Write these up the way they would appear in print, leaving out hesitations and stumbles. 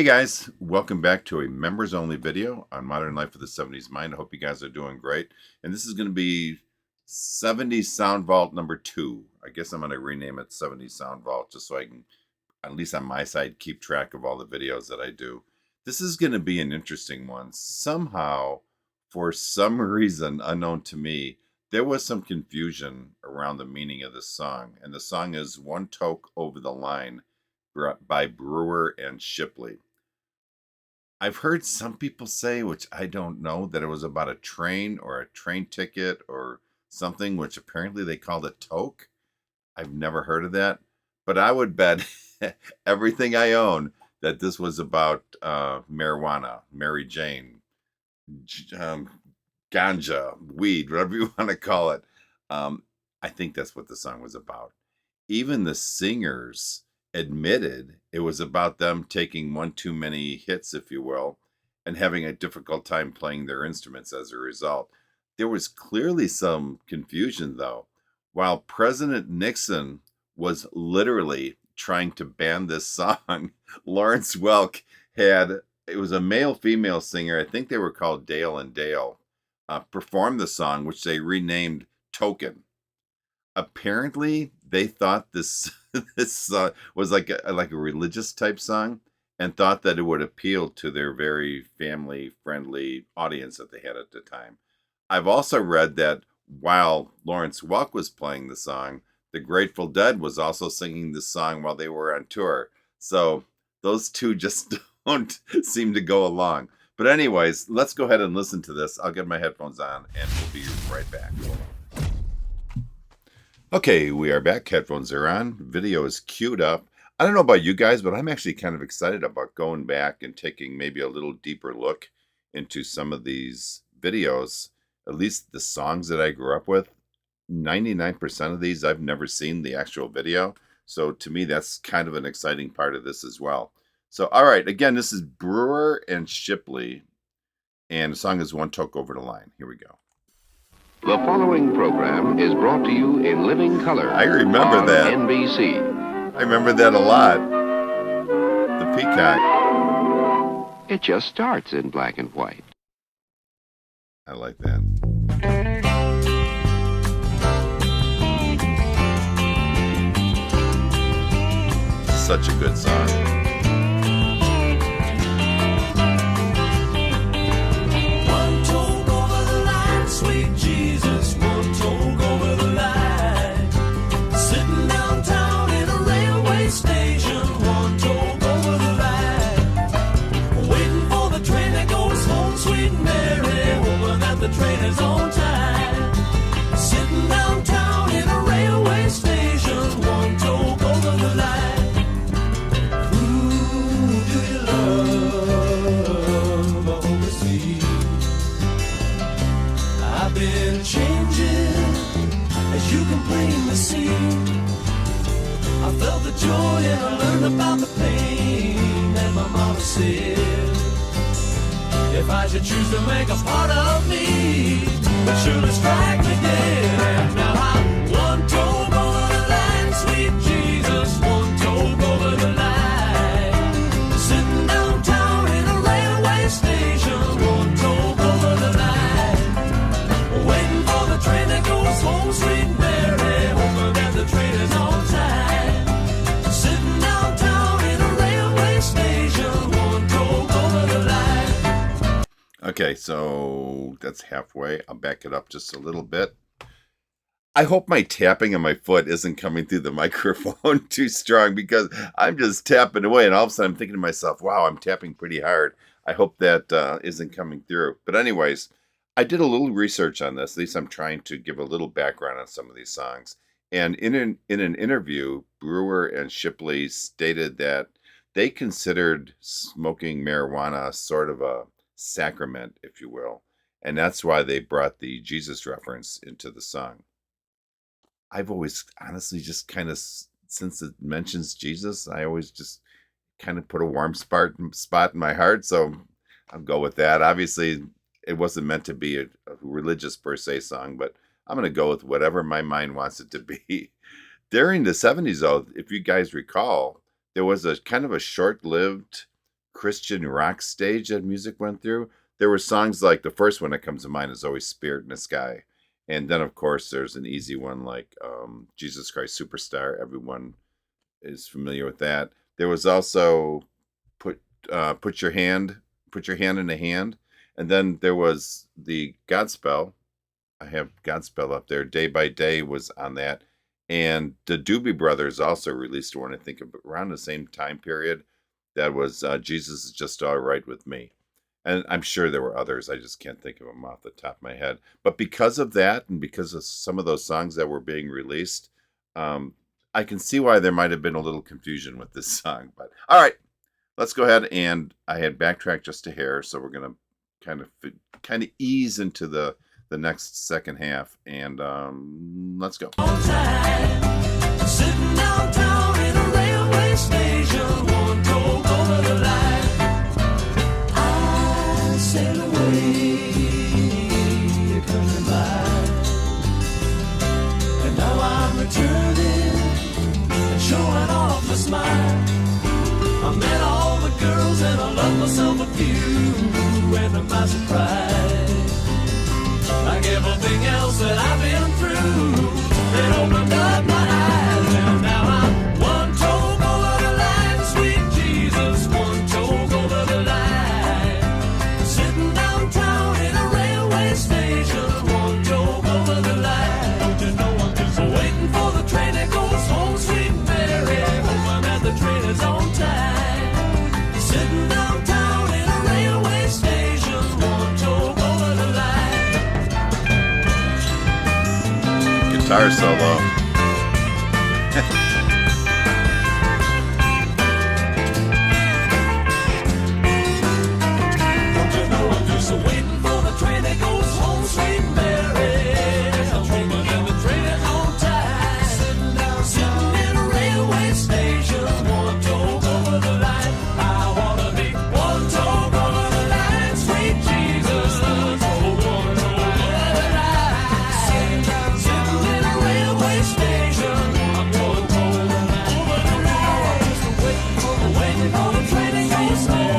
Hey guys, welcome back to a members only video on Modern Life of the 70s Mind. I hope you guys are doing great. And this is going to be 70s Sound Vault number 2. I guess I'm going to rename it 70s Sound Vault just so I can, at least on my side, keep track of all the videos that I do. This is going to be an interesting one. Somehow, for some reason unknown to me, there was some confusion around the meaning of this song. And the song is One Toke Over the Line by Brewer and Shipley. I've heard some people say, which I don't know, that it was about a train or a train ticket or something, which apparently they called a toke. I've never heard of that, but I would bet everything I own that this was about marijuana, Mary Jane, ganja, weed, whatever you want to call it. I think that's what the song was about. Even the singers admitted it was about them taking one too many hits, if you will, and having a difficult time playing their instruments as a result. There was clearly some confusion, though. While President Nixon was literally trying to ban this song, Lawrence Welk it was a male-female singer, I think they were called Dale and Dale, performed the song, which they renamed Token. Apparently, they thought this was like a religious type song and thought that it would appeal to their very family-friendly audience that they had at the time. I've also read that while Lawrence Welk was playing the song, the Grateful Dead was also singing this song while they were on tour. So those two just don't seem to go along. But anyways, let's go ahead and listen to this. I'll get my headphones on and we'll be right back. Okay, we are back. Headphones are on. Video is queued up. I don't know about you guys, but I'm actually kind of excited about going back and taking maybe a little deeper look into some of these videos. At least the songs that I grew up with, 99% of these I've never seen the actual video. So to me, that's kind of an exciting part of this as well. So, all right, again, this is Brewer and Shipley, and the song is One Toke Over the Line. Here we go. The following program is brought to you in living color. I remember on that. NBC. I remember that a lot. The peacock. It just starts in black and white. I like that. Such a good song. Sweet Jesus, one toke over the line. Sitting downtown in a railway station, one toke over the line. Waiting for the train that goes home, sweet Mary, hoping that the train is on time. Sitting downtown in a railway station, one toke over the line. Who do you love? I hope it's me. I've been changing, as you can plainly see. I felt the joy and I learned about the pain that my mama said. If I should choose to make a part of me, it surely strike me dead. And now I'm one toke over the line, sweet Jesus, one toke over the line. Sitting downtown in a railway station, one toke over the line. Waiting for the train that goes home, sweet Mary, hoping that the train is on time. Sitting downtown in a railway station, one toke over the line. Okay, so that's halfway. I'll back it up just a little bit. I hope my tapping on my foot isn't coming through the microphone too strong because I'm just tapping away and all of a sudden I'm thinking to myself, wow, I'm tapping pretty hard. I hope that isn't coming through. But anyways, I did a little research on this. At least I'm trying to give a little background on some of these songs. And in an interview, Brewer and Shipley stated that they considered smoking marijuana sort of a sacrament, if you will. And that's why they brought the Jesus reference into the song. I've always honestly just kind of, since it mentions Jesus, I always just kind of put a warm spot in my heart. So I'll go with that. Obviously, it wasn't meant to be a religious per se song, but I'm going to go with whatever my mind wants it to be. During the 70s, though, if you guys recall, there was a kind of a short-lived Christian rock stage that music went through. There were songs like the first one that comes to mind is always Spirit in the Sky. And then, of course, there's an easy one like Jesus Christ Superstar. Everyone is familiar with that. There was also put put your hand in the hand, and then there was the Godspell. I have Godspell up there. Day by Day was on that, and the Doobie Brothers also released one. I think around the same time period. That was Jesus is Just All Right with Me. And I'm sure there were others. I just can't think of them off the top of my head. But because of that, and because of some of those songs that were being released, I can see why there might have been a little confusion with this song. But all right, let's go ahead. And I had backtracked just a hair, so we're gonna kind of ease into the next second half, and let's go. Sitting downtown in a railway station, one toke over the line. I sail away, coming by, and now I'm returning and showing off my smile. I met all the girls and I loved myself a few, and to my surprise, like everything else that I've been through, it opened up my eyes, and now I'm one toke over the line, sweet Jesus, one toke over the line. Sitting downtown in a railway station, one toke over the line. Don't you know I'm just waiting for the train that goes home, sweet Mary, hoping that the train is on time. Sitting downtown in a railway station, one toke over the line. Guitar solo. Don't you know I'm just waiting for the train that goes home, sweet Mary. I'm hoping that the train is on time. Sitting in a railway station, one toke over the line. I wanna be one toke over the line, sweet Jesus. One toke over the line. Sitting in a railway station, I'm one toke over the line. Just waiting for the train that goes home.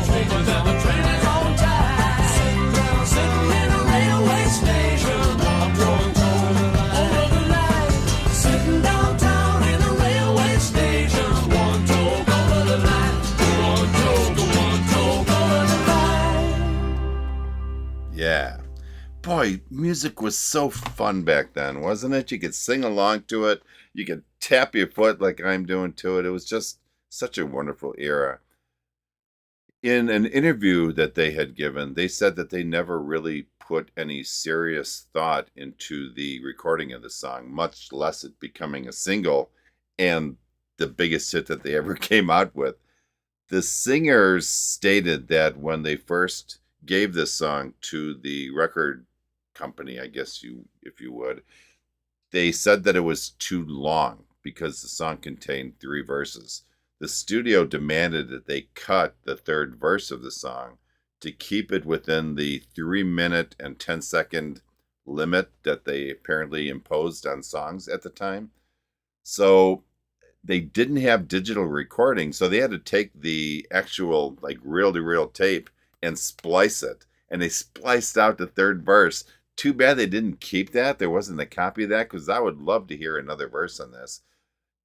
Hoping that the train is on time. Sitting in a railway station, I'm one toke over the line. Sitting downtown in a railway station, one toke over the line. One toke over the line. Yeah. Boy, music was so fun back then, wasn't it? You could sing along to it. You could tap your foot like I'm doing to it. It was just such a wonderful era. In an interview that they had given, they said that they never really put any serious thought into the recording of the song, much less it becoming a single and the biggest hit that they ever came out with. The singers stated that when they first gave this song to the record company, I guess if you would, they said that it was too long because the song contained 3 verses. The studio demanded that they cut the third verse of the song to keep it within the 3-minute and 10-second limit that they apparently imposed on songs at the time. So they didn't have digital recording, so they had to take the actual like reel-to-reel tape and splice it. And they spliced out the third verse. Too bad they didn't keep that. There wasn't a copy of that, because I would love to hear another verse on this.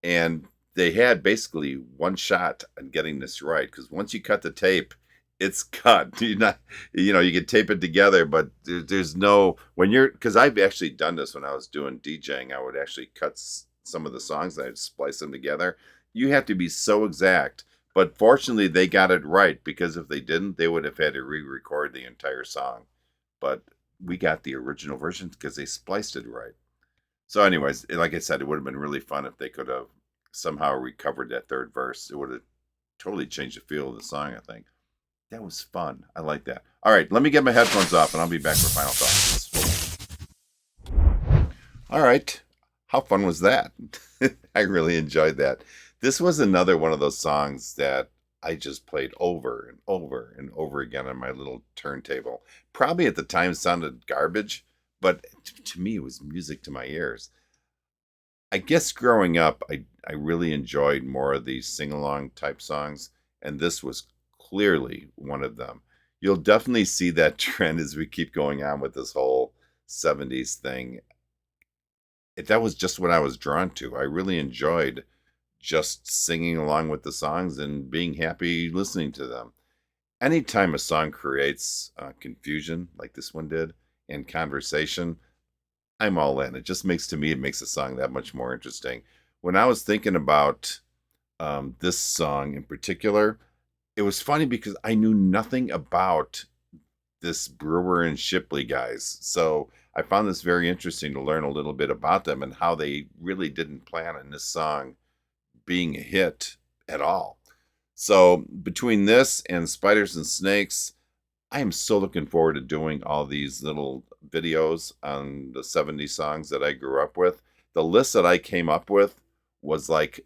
And they had basically one shot on getting this right, because once you cut the tape, it's cut. You can tape it together, but there's no, because I've actually done this when I was doing DJing. I would actually cut some of the songs and I'd splice them together. You have to be so exact. But fortunately, they got it right, because if they didn't, they would have had to re-record the entire song. But we got the original version because they spliced it right. So anyways, like I said, it would have been really fun if they could have somehow recovered that third verse. It would have totally changed the feel of the song, I think. That was fun. I like that. All right, let me get my headphones off, and I'll be back for final thoughts. All right. How fun was that? I really enjoyed that. This was another one of those songs that I just played over and over and over again on my little turntable. Probably at the time sounded garbage, but to me it was music to my ears. I guess growing up, I really enjoyed more of these sing-along type songs. and this was clearly one of them. You'll definitely see that trend as we keep going on with this whole 70s thing. That was just what I was drawn to. I really enjoyed just singing along with the songs and being happy listening to them. Anytime a song creates confusion like this one did and conversation, I'm all in. It just makes, to me, it makes the song that much more interesting. When I was thinking about this song in particular, it was funny because I knew nothing about this Brewer and Shipley guys. So I found this very interesting to learn a little bit about them and how they really didn't plan on this song being a hit at all. So between this and Spiders and Snakes, I am so looking forward to doing all these little videos on the 70 songs that I grew up with. The list that I came up with was like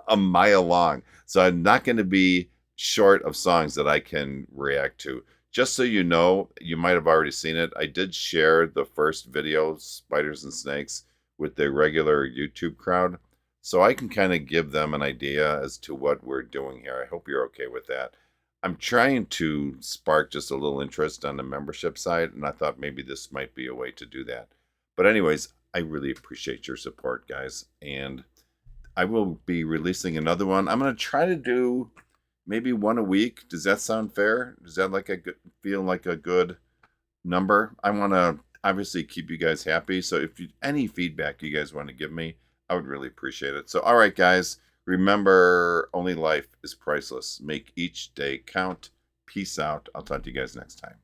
a mile long. So I'm not going to be short of songs that I can react to. Just so you know, you might have already seen it. I did share the first video, Spiders and Snakes, with the regular YouTube crowd. So I can kind of give them an idea as to what we're doing here. I hope you're okay with that. I'm trying to spark just a little interest on the membership side, and I thought maybe this might be a way to do that. But anyways, I really appreciate your support, guys. And I will be releasing another one. I'm going to try to do maybe one a week. Does that sound fair? Does that feel like a good number? I want to obviously keep you guys happy. So if any feedback you guys want to give me, I would really appreciate it. So, all right, guys, remember, only life is priceless. Make each day count. Peace out. I'll talk to you guys next time.